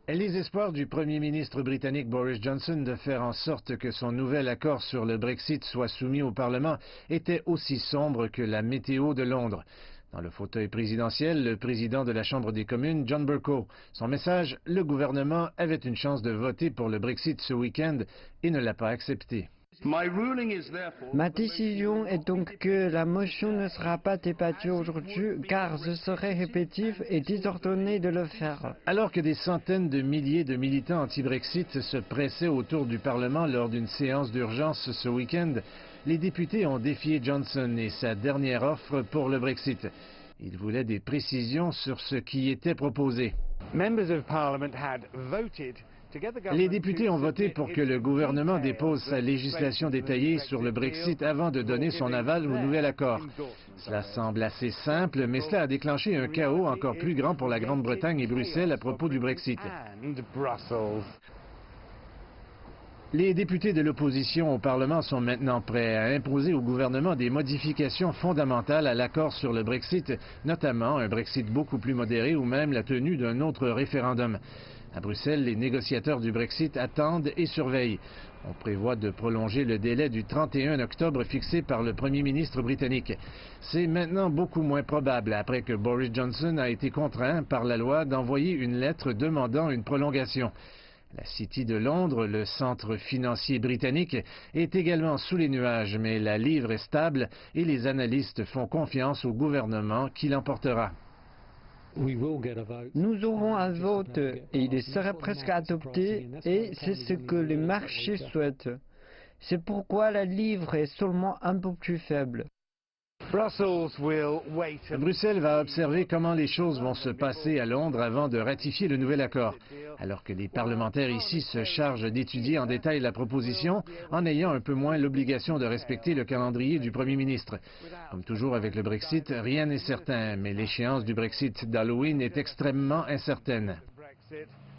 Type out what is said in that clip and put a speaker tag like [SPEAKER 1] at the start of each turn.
[SPEAKER 1] Les espoirs du Premier ministre britannique Boris Johnson de faire en sorte que son nouvel accord sur le Brexit soit soumis au Parlement étaient aussi sombres que la météo de Londres. Dans le fauteuil présidentiel, le président de la Chambre des communes, John Bercow, son message, le gouvernement avait une chance de voter pour le Brexit ce week-end et ne l'a pas accepté.
[SPEAKER 2] Ma décision est donc que la motion ne sera pas débattue aujourd'hui car ce serait répétitif et désordonné de le faire.
[SPEAKER 1] Alors que des centaines de milliers de militants anti-Brexit se pressaient autour du Parlement lors d'une séance d'urgence ce week-end, les députés ont défié Johnson et sa dernière offre pour le Brexit. Ils voulaient des précisions sur ce qui était proposé. Les députés ont voté pour que le gouvernement dépose sa législation détaillée sur le Brexit avant de donner son aval au nouvel accord. Cela semble assez simple, mais cela a déclenché un chaos encore plus grand pour la Grande-Bretagne et Bruxelles à propos du Brexit. Les députés de l'opposition au Parlement sont maintenant prêts à imposer au gouvernement des modifications fondamentales à l'accord sur le Brexit, notamment un Brexit beaucoup plus modéré ou même la tenue d'un autre référendum. À Bruxelles, les négociateurs du Brexit attendent et surveillent. On prévoit de prolonger le délai du 31 octobre fixé par le premier ministre britannique. C'est maintenant beaucoup moins probable après que Boris Johnson a été contraint par la loi d'envoyer une lettre demandant une prolongation. La City de Londres, le centre financier britannique, est également sous les nuages, mais la livre est stable et les analystes font confiance au gouvernement qui l'emportera.
[SPEAKER 2] Nous aurons un vote et il sera presque adopté et c'est ce que les marchés souhaitent. C'est pourquoi la livre est seulement un peu plus faible.
[SPEAKER 1] Bruxelles va observer comment les choses vont se passer à Londres avant de ratifier le nouvel accord, alors que les parlementaires ici se chargent d'étudier en détail la proposition en ayant un peu moins l'obligation de respecter le calendrier du Premier ministre. Comme toujours avec le Brexit, rien n'est certain, mais l'échéance du Brexit d'Halloween est extrêmement incertaine.